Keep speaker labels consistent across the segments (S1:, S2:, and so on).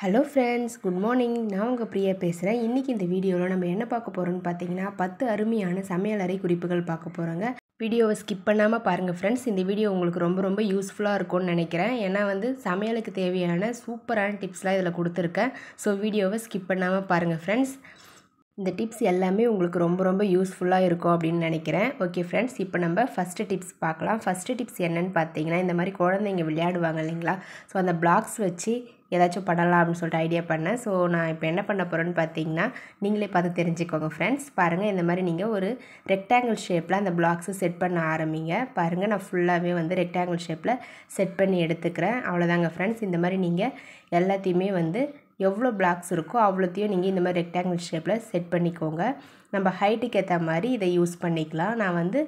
S1: Hello friends, good morning. நான் உங்கள் பிரியா பேசுகிறேன். இன்றைக்கி இந்த வீடியோவில் நம்ம என்ன பார்க்க போகிறோம்னு பார்த்தீங்கன்னா 10 அருமையான சமையலறை குறிப்புகள் பார்க்க போகிறோங்க. வீடியோவை ஸ்கிப் பண்ணாமல் பாருங்கள் ஃப்ரெண்ட்ஸ். இந்த வீடியோ உங்களுக்கு ரொம்ப யூஸ்ஃபுல்லாக இருக்கும்னு நினைக்கிறேன். ஏன்னா சமையலுக்கு தேவையான சூப்பரான டிப்ஸ்லாம் இதில் கொடுத்துருக்கேன். ஸோ வீடியோவை ஸ்கிப் பண்ணாமல் பாருங்கள் ஃப்ரெண்ட்ஸ். இந்த டிப்ஸ் எல்லாமே உங்களுக்கு ரொம்ப யூஸ்ஃபுல்லாக இருக்கும் அப்படின்னு நினைக்கிறேன். ஓகே ஃப்ரெண்ட்ஸ், இப்போ நம்ம ஃபஸ்ட்டு டிப்ஸ் பார்க்கலாம். ஃபஸ்ட்டு டிப்ஸ் என்னென்னு பார்த்தீங்கன்னா, இந்த மாதிரி குழந்தைங்க விளையாடுவாங்க இல்லைங்களா, ஸோ அந்த பிளாக்ஸ் வச்சு ஏதாச்சும் பண்ணலாம் அப்படின்னு சொல்லிட்டு ஐடியா பண்ணேன். ஸோ நான் இப்போ என்ன பண்ண போகிறேன்னு பார்த்தீங்கன்னா, நீங்களே பார்த்து தெரிஞ்சுக்கோங்க ஃப்ரெண்ட்ஸ். பாருங்கள், இந்த மாதிரி நீங்கள் ஒரு ரெக்டாங்கிள் ஷேப்பில் அந்த பிளாக்ஸை செட் பண்ண ஆரம்பிங்க. பாருங்கள், நான் ஃபுல்லாகவே ரெக்டாங்கிள் ஷேப்பில் செட் பண்ணி எடுத்துக்கிறேன். அவ்வளோதாங்க ஃப்ரெண்ட்ஸ். இந்த மாதிரி நீங்கள் எல்லாத்தையுமே எவ்வளோ பிளாக்ஸ் இருக்கோ அவ்வளோத்தையும் நீங்கள் இந்த மாதிரி ரெக்டாங்கிள் ஷேப்பில் செட் பண்ணிக்கோங்க. நம்ம ஹைட்டுக்கு ஏற்ற மாதிரி இதை யூஸ் பண்ணிக்கலாம். நான்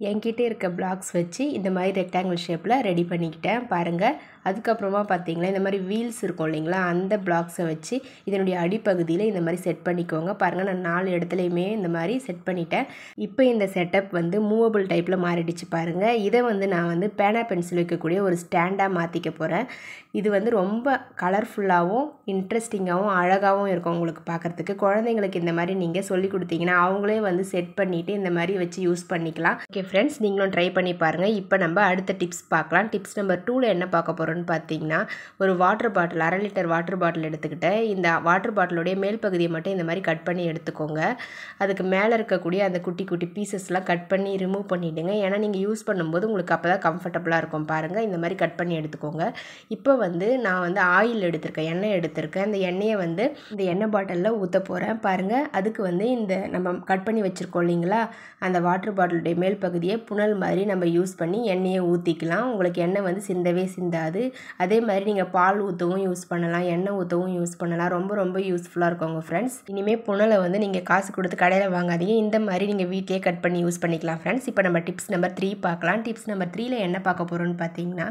S1: என்கிட்ட இருக்க பிளாக்ஸ் வச்சு இந்த மாதிரி ரெக்டாங்கிள் ஷேப்பில் ரெடி பண்ணிக்கிட்டேன். பாருங்கள், அதுக்கப்புறமா பார்த்தீங்கன்னா இந்த மாதிரி வீல்ஸ் இருக்கும் இல்லைங்களா, அந்த பிளாக்ஸை வச்சு இதனுடைய அடிப்பகுதியில் இந்த மாதிரி செட் பண்ணிக்கோங்க. பாருங்கள், நான் 4 இடத்துலையுமே இந்த மாதிரி செட் பண்ணிட்டேன். இப்போ இந்த செட்டப் மூவபிள் டைப்பில் மாறிடுச்சு பாருங்கள். இதை நான் பேனா பென்சில் வைக்கக்கூடிய ஒரு ஸ்டாண்டாக மாற்றிக்க போகிறேன். இது ரொம்ப கலர்ஃபுல்லாகவும் இன்ட்ரெஸ்டிங்காகவும் அழகாகவும் இருக்கும் உங்களுக்கு பார்க்குறதுக்கு. குழந்தைங்களுக்கு இந்த மாதிரி நீங்கள் சொல்லி கொடுத்தீங்கன்னா அவங்களே செட் பண்ணிவிட்டு இந்த மாதிரி வச்சு யூஸ் பண்ணிக்கலாம். ஓகே ஃப்ரெண்ட்ஸ், நீங்களும் ட்ரை பண்ணி பாருங்கள். இப்போ நம்ம அடுத்த டிப்ஸ் பார்க்கலாம். டிப்ஸ் நம்பர் 2ல் என்ன பார்க்க போகிறோம்னு பார்த்தீங்கன்னா, ஒரு water bottle 1/2 litre water bottle எடுத்துக்கிட்டேன். இந்த வாட்டர் பாட்டிலுடைய மேல் பகுதியை மட்டும் இந்த மாதிரி கட் பண்ணி எடுத்துக்கோங்க. அதுக்கு மேலே இருக்கக்கூடிய அந்த குட்டி பீசஸ்லாம் கட் பண்ணி ரிமூவ் பண்ணிவிடுங்க. ஏன்னா நீங்கள் யூஸ் பண்ணும்போது உங்களுக்கு அப்போ தான் கம்ஃபர்டபுளாக இருக்கும். பாருங்கள், இந்த மாதிரி கட் பண்ணி எடுத்துக்கோங்க. இப்போ நான் ஆயில் எடுத்திருக்கேன், எண்ணெய் எடுத்திருக்கேன். இந்த எண்ணெயை இந்த எண்ணெய் பாட்டிலில் ஊற்ற போகிறேன். பாருங்கள், அதுக்கு இந்த நம்ம கட் பண்ணி வச்சுருக்கோம் இல்லைங்களா, அந்த வாட்டர் பாட்டிலுடைய மேல் பகுதியை புனல் மாதிரி நம்ம யூஸ் பண்ணி எண்ணெயை ஊற்றிக்கலாம். உங்களுக்கு எண்ணெய் சிந்தவே சிந்தாது. அதே மாதிரி நீங்கள் பால் ஊற்றவும் யூஸ் பண்ணலாம், எண்ணெய் ஊற்றவும் யூஸ் பண்ணலாம். ரொம்ப யூஸ்ஃபுல்லாக இருக்கும் உங்கள் ஃப்ரெண்ட்ஸ். இனிமேல் புனலை நீங்கள் காசு கொடுத்து கடையில் வாங்காதீங்க. இந்த மாதிரி நீங்கள் வீட்டிலே கட் பண்ணி யூஸ் பண்ணிக்கலாம் ஃப்ரெண்ட்ஸ். இப்போ நம்ம டிப்ஸ் நம்பர் 3 பார்க்கலாம். டிப்ஸ் நம்பர் 3ல் என்ன பார்க்க போகிறோம்னு பார்த்தீங்கன்னா,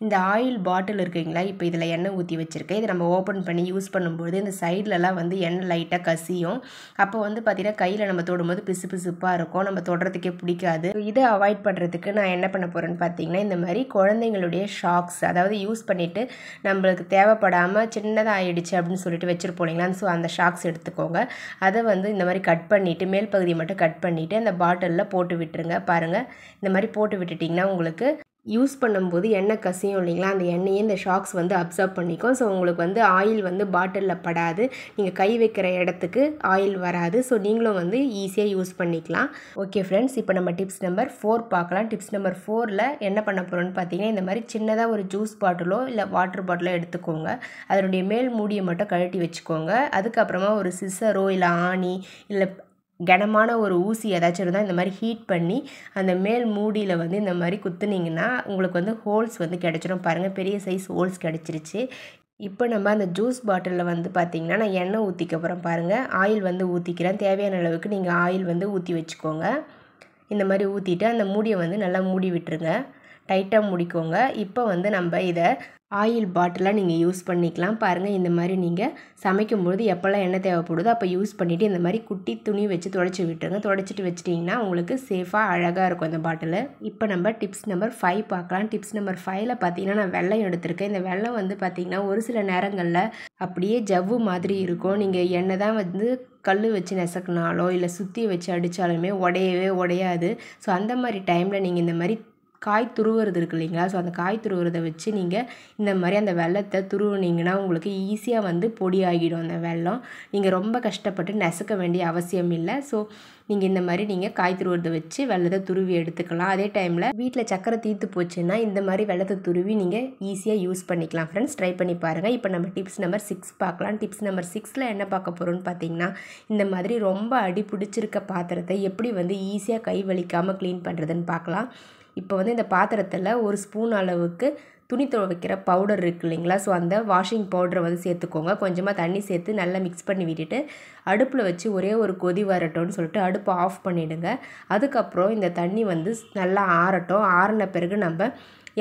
S1: இந்த ஆயில் பாட்டில் இருக்குங்களா, இப்போ இதில் எண்ணெய் ஊற்றி வச்சுருக்கேன். இதை நம்ம ஓப்பன் பண்ணி யூஸ் பண்ணும்போது இந்த சைட்லலாம் எண்ணெய் லைட்டாக கசியும். அப்போ பார்த்தீங்கன்னா கையில் நம்ம தொடும்போது பிசுப்பாக இருக்கும், நம்ம தொடுறதுக்கே பிடிக்காது. இதை அவாய்ட் பண்ணுறதுக்கு நான் என்ன பண்ண போகிறேன்னு பார்த்தீங்கன்னா, இந்த மாதிரி குழந்தைங்களுடைய ஷாக்ஸ், அதாவது யூஸ் பண்ணிவிட்டு நம்மளுக்கு தேவைப்படாமல் சின்னதாக ஆகிடுச்சு அப்படின்னு சொல்லிட்டு வச்சுருப்போம் இல்லைங்களா, ஸோ அந்த ஷாக்ஸ் எடுத்துக்கோங்க. அதை இந்த மாதிரி கட் பண்ணிவிட்டு மேல் பகுதியை மட்டும் கட் பண்ணிவிட்டு அந்த பாட்டிலில் போட்டு விட்டுருங்க. பாருங்கள், இந்த மாதிரி போட்டு விட்டுட்டிங்கன்னா உங்களுக்கு யூஸ் பண்ணும்போது எண்ணெய் கசியும் இல்லைங்களா, அந்த எண்ணெயை இந்த ஷாக்ஸ் அப்சர்வ் பண்ணிக்கும். ஸோ உங்களுக்கு ஆயில் பாட்டிலில் படாது, நீங்கள் கை வைக்கிற இடத்துக்கு ஆயில் வராது. ஸோ நீங்களும் ஈஸியாக யூஸ் பண்ணிக்கலாம். ஓகே ஃப்ரெண்ட்ஸ், இப்போ நம்ம டிப்ஸ் நம்பர் 4 பார்க்கலாம். டிப்ஸ் நம்பர் 4ல் என்ன பண்ண போகிறோம்னு பார்த்தீங்கன்னா, இந்த மாதிரி சின்னதாக ஒரு ஜூஸ் பாட்டிலோ இல்லை வாட்டர் பாட்டிலோ எடுத்துக்கோங்க. அதனுடைய மேல் மூடியை மட்டும் கழட்டி வச்சுக்கோங்க. அதுக்கப்புறமா ஒரு சிசரோ இல்லை ஆணி இல்லை கனமான ஒரு ஊசி ஏதாச்சும் இருந்தால் இந்த மாதிரி ஹீட் பண்ணி அந்த மேல் மூடியில் இந்த மாதிரி குத்துனீங்கன்னா உங்களுக்கு ஹோல்ஸ் கிடச்சிடும். பாருங்கள், பெரிய சைஸ் ஹோல்ஸ் கிடச்சிருச்சு. இப்போ நம்ம அந்த ஜூஸ் பாட்டிலில் பார்த்திங்கன்னா நான் எண்ணெய் ஊற்றிக்க போகிறேன். பாருங்கள், ஆயில் ஊற்றிக்கிறேன். தேவையான அளவுக்கு நீங்கள் ஆயில் ஊற்றி வச்சுக்கோங்க. இந்த மாதிரி ஊற்றிட்டு அந்த மூடியை நல்லா மூடி விட்டுருங்க, டைட்டாக மூடிக்கோங்க. இப்போ நம்ம இதை ஆயில் பாட்டிலாக நீங்கள் யூஸ் பண்ணிக்கலாம். பாருங்கள், இந்த மாதிரி நீங்கள் சமைக்கும்போது எப்போல்லாம் எண்ணெய் தேவைப்படுதோ அப்போ யூஸ் பண்ணிவிட்டு இந்த மாதிரி குட்டி துணி வச்சு துடைச்சி விட்டுருங்க. துடைச்சிட்டு வச்சிட்டிங்கன்னா உங்களுக்கு சேஃபாக அழகாக இருக்கும் இந்த பாட்டில். இப்போ நம்ம டிப்ஸ் நம்பர் 5 பார்க்கலாம். டிப்ஸ் நம்பர் 5ல் பார்த்தீங்கன்னா நான் வெல்லம் எடுத்திருக்கேன். இந்த வெல்லம் பார்த்தீங்கன்னா ஒரு சில நேரங்களில் அப்படியே ஜவ்வு மாதிரி இருக்கும். நீங்கள் எண்ணெய் தான் கல் வச்சு நெசக்கினாலோ இல்லை சுற்றி வச்சு அடித்தாலுமே உடையாது. ஸோ அந்த மாதிரி டைமில் நீங்கள் இந்த மாதிரி காய் துருவுறது இருக்கு இல்லைங்களா, ஸோ அந்த காய் துருவுறதை வச்சு நீங்கள் இந்த மாதிரி அந்த வெல்லத்தை துருவுனீங்கன்னா உங்களுக்கு ஈஸியாக பொடி ஆகிடும் அந்த வெல்லம். நீங்கள் ரொம்ப கஷ்டப்பட்டு நெசக்க வேண்டிய அவசியம் இல்லை. ஸோ நீங்கள் இந்த மாதிரி நீங்கள் காய் துருவுறதை வச்சு வெல்லத்தை துருவி எடுத்துக்கலாம். அதே டைமில் வீட்டில் சக்கரை தீர்த்து போச்சுன்னா இந்த மாதிரி வெல்லத்தை துருவி நீங்கள் ஈஸியாக யூஸ் பண்ணிக்கலாம். ஃப்ரெண்ட்ஸ், ட்ரை பண்ணி பாருங்கள். இப்போ நம்ம டிப்ஸ் நம்பர் 6 பார்க்கலாம். டிப்ஸ் நம்பர் 6ல் என்ன பார்க்க போகிறோம்னு பார்த்தீங்கன்னா, இந்த மாதிரி ரொம்ப அடி பிடிச்சிருக்க பாத்திரத்தை எப்படி ஈஸியாக கை வலிக்காமல் க்ளீன் பண்ணுறதுன்னு பார்க்கலாம். இப்போ இந்த பாத்திரத்தில் ஒரு ஸ்பூன் அளவுக்கு துணி துவைக்கிற பவுடர் இருக்குது இல்லைங்களா, ஸோ அந்த வாஷிங் பவுடரை சேர்த்துக்கோங்க. கொஞ்சமாக தண்ணி சேர்த்து நல்லா மிக்ஸ் பண்ணி விட்டுட்டு அடுப்பில் வச்சு ஒரே ஒரு கொதி வரட்டும்னு சொல்லிட்டு அடுப்பை ஆஃப் பண்ணிவிடுங்க. அதுக்கப்புறம் இந்த தண்ணி நல்லா ஆறட்டும். ஆறின பிறகு நம்ம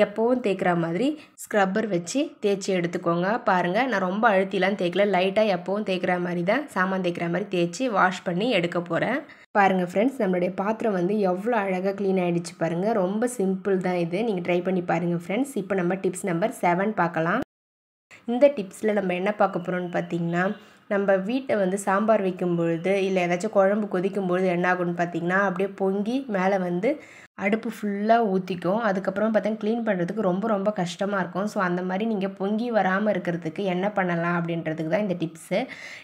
S1: எப்போவும் தேய்க்கிற மாதிரி ஸ்க்ரப்பர் வச்சு தேய்ச்சி எடுத்துக்கோங்க. பாருங்கள், நான் ரொம்ப அழுத்திலாம் தேய்க்கல, லைட்டாக எப்போவும் தேய்க்கிற மாதிரி தான் சாமான் தேய்க்கிற மாதிரி தேய்ச்சி வாஷ் பண்ணி எடுக்க போகிறேன். பாருங்கள் ஃப்ரெண்ட்ஸ், நம்மளுடைய பாத்திரம் எவ்வளோ அழகாக க்ளீன் ஆகிடுச்சு பாருங்கள். ரொம்ப சிம்பிள் தான் இது, நீங்கள் ட்ரை பண்ணி பாருங்கள் ஃப்ரெண்ட்ஸ். இப்போ நம்ம டிப்ஸ் நம்பர் 7 பார்க்கலாம். இந்த டிப்ஸில் நம்ம என்ன பார்க்க போகிறோம்னு பார்த்திங்கன்னா, நம்ம வீட்டை வந்து சாம்பார் வைக்கும்பொழுது இல்லை ஏதாச்சும் குழம்பு கொதிக்கும்பொழுது என்ன ஆகும்னு பார்த்திங்கன்னா, அப்படியே பொங்கி மேலே வந்து அடுப்பு ஃபுல்லாக ஊற்றிக்கும். அதுக்கப்புறம் பார்த்தீங்கன்னா க்ளீன் பண்ணுறதுக்கு ரொம்ப ரொம்ப கஷ்டமாக இருக்கும். ஸோ அந்த மாதிரி நீங்கள் பொங்கி வராமல் இருக்கிறதுக்கு என்ன பண்ணலாம் அப்படின்றதுக்கு தான் இந்த டிப்ஸு.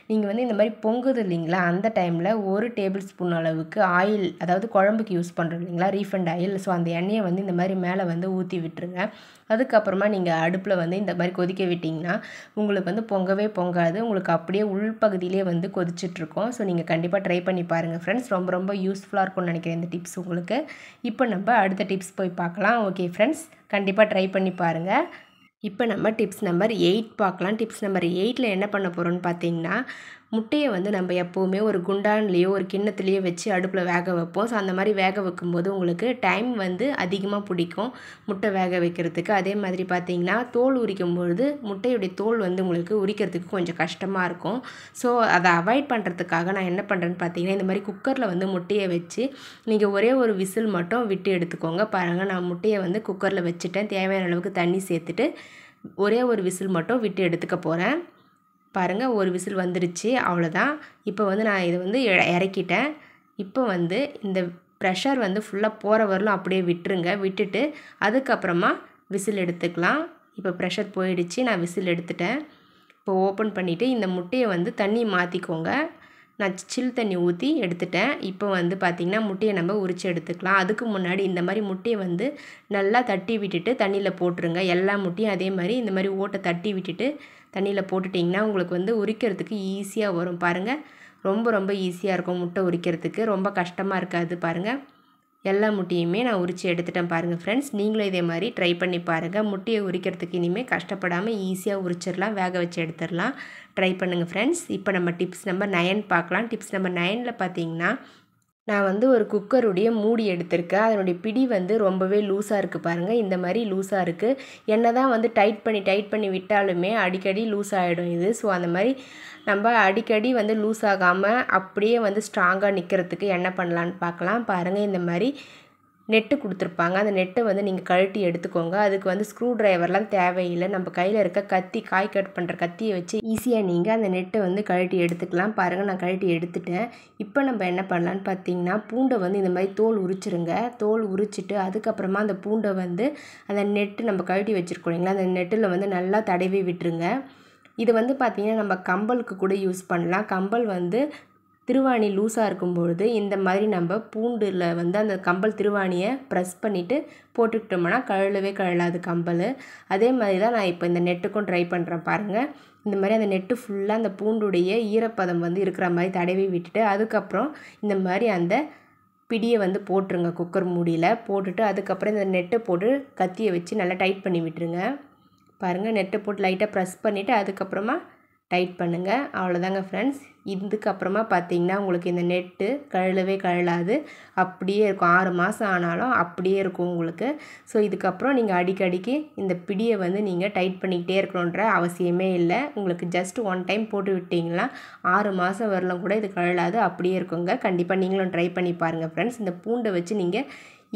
S1: நீங்கள் வந்து இந்த மாதிரி பொங்குது இல்லைங்களா, அந்த டைமில் 1 டேபிள் ஸ்பூன் அளவுக்கு ஆயில், அதாவது குழம்புக்கு யூஸ் பண்ணுறோம் இல்லைங்களா, ரீஃபண்ட் ஆயில். ஸோ அந்த எண்ணெயை வந்து இந்த மாதிரி மேலே வந்து ஊற்றி விட்டுருங்க. அதுக்கப்புறமா நீங்கள் அடுப்பில் வந்து இந்த மாதிரி கொதிக்க விட்டிங்கன்னா உங்களுக்கு வந்து பொங்கவே பொங்காது. உங்களுக்கு அப்படியே உள்பகுதியிலே வந்து கொதிச்சிட்ருக்கோம். ஸோ நீங்கள் கண்டிப்பாக ட்ரை பண்ணி பாருங்கள் ஃப்ரெண்ட்ஸ். ரொம்ப ரொம்ப யூஸ்ஃபுல்லாக இருக்கும்னு நினைக்கிறேன் இந்த டிப்ஸ் உங்களுக்கு. இப்போ நம்ம அடுத்த டிப்ஸ் போய் பார்க்கலாம். ஓகே ஃப்ரெண்ட்ஸ், கண்டிப்பாக ட்ரை பண்ணி பாருங்கள். இப்போ நம்ம டிப்ஸ் நம்பர் 8 பார்க்கலாம். டிப்ஸ் நம்பர் 8ல் என்ன பண்ண போகிறோம்னு பார்த்தீங்கன்னா, முட்டையை வந்து நம்ம எப்போவுமே ஒரு குண்டான்லேயோ ஒரு கிண்ணத்துலேயோ வச்சு அடுப்பில் வேக வைப்போம். ஸோ அந்த மாதிரி வேக வைக்கும்போது உங்களுக்கு டைம் வந்து அதிகமாக பிடிக்கும் முட்டை வேக வைக்கிறதுக்கு. அதே மாதிரி பார்த்தீங்கன்னா தோல் உரிக்கும் பொழுது முட்டையுடைய தோல் வந்து உங்களுக்கு உரிக்கிறதுக்கு கொஞ்சம் கஷ்டமாக இருக்கும். ஸோ அதை அவாய்ட் பண்ணுறதுக்காக நான் என்ன பண்ணுறேன்னு பார்த்தீங்கன்னா, இந்த மாதிரி குக்கரில் வந்து முட்டையை வச்சு நீங்கள் ஒரே ஒரு விசில் மட்டும் விட்டு எடுத்துக்கோங்க. பாருங்கள், நான் முட்டையை வந்து குக்கரில் வச்சுட்டேன். தேவையான அளவுக்கு தண்ணி சேர்த்துட்டு ஒரே ஒரு விசில் மட்டும் விட்டு எடுத்துக்க போகிறேன். பாருங்கள், ஒரு விசில் வந்துடுச்சு, அவ்வளோதான். இப்போ வந்து நான் இதை வந்து இறக்கிட்டேன். இப்போ வந்து இந்த ப்ரெஷர் வந்து ஃபுல்லாக போகிற வரலும் அப்படியே விட்டுருங்க. விட்டுட்டு அதுக்கப்புறமா விசில் எடுத்துக்கலாம். இப்போ ப்ரெஷர் போயிடுச்சு, நான் விசில் எடுத்துட்டேன். இப்போ ஓப்பன் பண்ணிவிட்டு இந்த முட்டையை வந்து தண்ணி மாற்றிக்கோங்க. நான் சில் தண்ணி ஊற்றி எடுத்துட்டேன். இப்போ வந்து பார்த்திங்கன்னா முட்டையை நம்ம உரித்து எடுத்துக்கலாம். அதுக்கு முன்னாடி இந்த மாதிரி முட்டையை வந்து நல்லா தட்டி விட்டுட்டு தண்ணியில் போட்டுருங்க. எல்லா முட்டையும் அதே மாதிரி இந்த மாதிரி ஓட்டை தட்டி விட்டுட்டு தண்ணியில் போட்டுட்டிங்கன்னா உங்களுக்கு வந்து உரிக்கிறதுக்கு ஈஸியாக வரும். பாருங்கள், ரொம்ப ரொம்ப ஈஸியாக இருக்கும் முட்டை உரிக்கிறதுக்கு, ரொம்ப கஷ்டமாக இருக்காது. பாருங்கள், எல்லா முட்டையுமே நான் உரித்து எடுத்துட்டேன். பாருங்கள் ஃப்ரெண்ட்ஸ், நீங்களும் இதே மாதிரி ட்ரை பண்ணி பாருங்கள். முட்டையை உரிக்கிறதுக்கு இனிமேல் கஷ்டப்படாமல் ஈஸியாக உரிச்சிடலாம், வேக வச்சு எடுத்துடலாம். ட்ரை பண்ணுங்கள் ஃப்ரெண்ட்ஸ். இப்போ நம்ம டிப்ஸ் நம்பர் 9 பார்க்கலாம். டிப்ஸ் நம்பர் 9ல் பார்த்தீங்கன்னா, நான் வந்து ஒரு குக்கருடைய மூடி எடுத்திருக்கேன். அதனுடைய பிடி வந்து ரொம்பவே லூஸாக இருக்குது. பாருங்கள், இந்த மாதிரி லூஸாக இருக்குது. என்ன தான் வந்து டைட் பண்ணி விட்டாலுமே அடிக்கடி லூஸ் ஆகிடும் இது. ஸோ அந்த மாதிரி நம்ம அடிக்கடி வந்து லூஸ் ஆகாமல் அப்படியே வந்து ஸ்ட்ராங்காக நிற்கிறதுக்கு என்ன பண்ணலான்னு பார்க்கலாம். பாருங்கள், இந்த மாதிரி நெட்டு கொடுத்துருப்பாங்க. அந்த நெட்டை வந்து நீங்கள் கழட்டி எடுத்துக்கோங்க. அதுக்கு வந்து ஸ்க்ரூ ட்ரைவர்லாம் தேவையில்லை. நம்ம கையில் இருக்க கத்தி, காய் கட் பண்ணுற கத்தியை வச்சு ஈஸியாக நீங்கள் அந்த நெட்டை வந்து கழட்டி எடுத்துக்கலாம். பாருங்கள், நான் கழட்டி எடுத்துட்டேன். இப்போ நம்ம என்ன பண்ணலான்னு பார்த்தீங்கன்னா, பூண்டை வந்து இந்த மாதிரி தோல் உரிச்சிருங்க. தோல் உரிச்சிட்டு அதுக்கப்புறமா அந்த பூண்டை வந்து அந்த நெட்டு நம்ம கழட்டி வச்சுருக்கோம் இல்லைங்களா, அந்த நெட்டில் வந்து நல்லா தடவி விட்டுருங்க. இது வந்து பார்த்திங்கன்னா நம்ம கம்பலுக்கு கூட யூஸ் பண்ணலாம். கம்பல் வந்து திருவாணி லூஸாக இருக்கும்பொழுது இந்த மாதிரி நம்ம பூண்டில் வந்து அந்த கம்பல் திருவாணியை ப்ரெஸ் பண்ணிவிட்டு போட்டுக்கிட்டோம்னா கழலாது கம்பல். அதே மாதிரி தான் நான் இப்போ இந்த நெட்டுக்கும் ட்ரை பண்ணுறேன். பாருங்கள், இந்த மாதிரி அந்த நெட்டு ஃபுல்லாக அந்த பூண்டுடைய ஈரப்பதம் வந்து இருக்கிற மாதிரி தடவி விட்டுட்டு அதுக்கப்புறம் இந்த மாதிரி அந்த பிடியை வந்து போட்டுருங்க குக்கர் மூடியில். போட்டுட்டு அதுக்கப்புறம் இந்த நெட்டை போட்டு கத்தியை வச்சு நல்லா டைட் பண்ணி விட்டுருங்க. பாருங்கள், நெட்டை போட்டு லைட்டாக ப்ரெஸ் பண்ணிவிட்டு அதுக்கப்புறமா டைட் பண்ணுங்கள். அவ்வளோதாங்க ஃப்ரெண்ட்ஸ். இதுக்கப்புறமா பார்த்தீங்கன்னா உங்களுக்கு இந்த நெட்டு கழலாது, அப்படியே இருக்கும். 6 மாதம் ஆனாலும் அப்படியே இருக்கும் உங்களுக்கு. ஸோ இதுக்கப்புறம் நீங்கள் அடிக்கடிக்கு இந்த பிடியை வந்து நீங்கள் டைட் பண்ணிக்கிட்டே இருக்கணுன்ற அவசியமே இல்லை. உங்களுக்கு ஜஸ்ட் 1 டைம் போட்டு விட்டிங்கன்னா 6 மாதம் வரலாம் கூட இது கழலாது, அப்படியே இருக்குங்க. கண்டிப்பாக நீங்களும் ட்ரை பண்ணி பாருங்கள் ஃப்ரெண்ட்ஸ். இந்த பூண்டை வச்சு நீங்கள்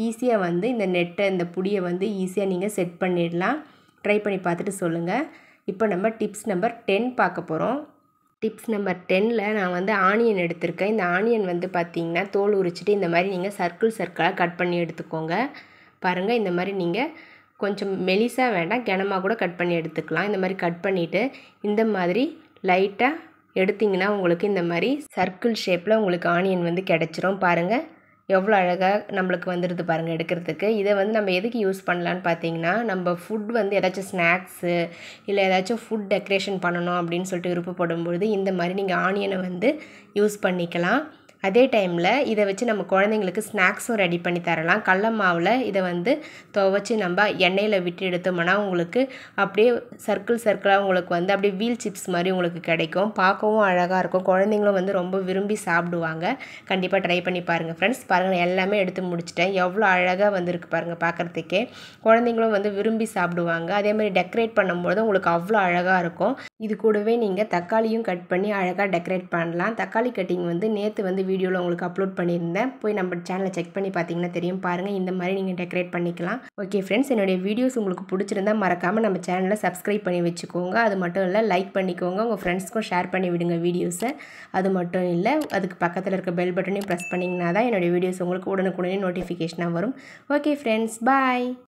S1: ஈஸியாக வந்து இந்த நெட்டை, இந்த புடியை வந்து ஈஸியாக நீங்கள் செட் பண்ணிடலாம். ட்ரை பண்ணி பார்த்துட்டு சொல்லுங்கள். இப்போ நம்ம டிப்ஸ் நம்பர் 10 பார்க்க போகிறோம். டிப்ஸ் நம்பர் 10ல் நான் வந்து ஆனியன் எடுத்திருக்கேன். இந்த ஆனியன் வந்து பார்த்திங்கன்னா தோல் உரிச்சிட்டு இந்த மாதிரி நீங்கள் சர்க்கிளாக கட் பண்ணி எடுத்துக்கோங்க. பாருங்கள், இந்த மாதிரி நீங்கள் கொஞ்சம் மெலிசாக வேண்டாம், கனமாக கூட கட் பண்ணி எடுத்துக்கலாம். இந்த மாதிரி கட் பண்ணிவிட்டு இந்த மாதிரி லைட்டாக எடுத்திங்கன்னா உங்களுக்கு இந்த மாதிரி சர்க்கிள் ஷேப்பில் உங்களுக்கு ஆனியன் வந்து கிடச்சிரும். பாருங்கள், எவ்வளோ அழகாக நம்மளுக்கு வந்துடுது பாருங்கள் எடுக்கிறதுக்கு. இதை வந்து நம்ம எதுக்கு யூஸ் பண்ணலான்னு பார்த்தீங்கன்னா, நம்ம ஃபுட் வந்து ஏதாச்சும் ஸ்நாக்ஸு இல்லை ஏதாச்சும் ஃபுட் டெக்கரேஷன் பண்ணணும் அப்படின்னு சொல்லிட்டு விருப்பப்படும்பொழுது இந்த மாதிரி நீங்கள் ஆனியனை வந்து யூஸ் பண்ணிக்கலாம். அதே டைமில் இதை வச்சு நம்ம குழந்தைங்களுக்கு ஸ்நாக்ஸும் ரெடி பண்ணி தரலாம். கடல மாவில் இதை வந்து துவைச்சி நம்ம எண்ணெயில் விட்டு எடுத்தோம்னா உங்களுக்கு அப்படியே சர்க்கிளாக உங்களுக்கு வந்து அப்படியே வீல் சிப்ஸ் மாதிரி உங்களுக்கு கிடைக்கும். பார்க்கவும் அழகாக இருக்கும். குழந்தைங்களும் வந்து ரொம்ப விரும்பி சாப்பிடுவாங்க. கண்டிப்பாக ட்ரை பண்ணி பாருங்கள் ஃப்ரெண்ட்ஸ். பாருங்கள், எல்லாமே எடுத்து முடிச்சிட்டேன். எவ்வளோ அழகாக வந்துருக்கு பாருங்கள் பார்க்குறதுக்கே. குழந்தைங்களும் வந்து விரும்பி சாப்பிடுவாங்க. அதே மாதிரி டெக்கரேட் பண்ணும்போது உங்களுக்கு அவ்வளோ அழகாக இருக்கும். இது கூடவே நீங்கள் தக்காளியும் கட் பண்ணி அழகாக டெக்கரேட் பண்ணலாம். தக்காளி கட்டிங் வந்து நேற்று வந்து வீடியோவில் உங்களுக்கு அப்லோட் பண்ணியிருந்தேன். போய் நம்ம சேனலை செக் பண்ணி பார்த்தீங்கன்னா தெரியும். பாருங்கள், இந்த மாதிரி நீங்கள் டெக்கரேட் பண்ணிக்கலாம். ஓகே ஃப்ரெண்ட்ஸ், என்னுடைய வீடியோஸ் உங்களுக்கு பிடிச்சிருந்தா மறக்காமல் நம்ம சேனலை சப்ஸ்கிரைப் பண்ணி வச்சுக்கோங்க. அது மட்டும் இல்லை, லைக் பண்ணிக்கோங்க, உங்கள் ஃப்ரெண்ட்ஸ்க்கும் ஷேர் பண்ணி விடுங்க வீடியோஸை. அது மட்டும் இல்லை, அதுக்கு பக்கத்தில் இருக்க பெல் பட்டனையும் ப்ரெஸ் பண்ணிங்கன்னா தான் என்னுடைய வீடியோஸ் உங்களுக்கு உடனுக்குடனே நோட்டிஃபிகேஷனாக வரும். ஓகே ஃப்ரெண்ட்ஸ், பாய்.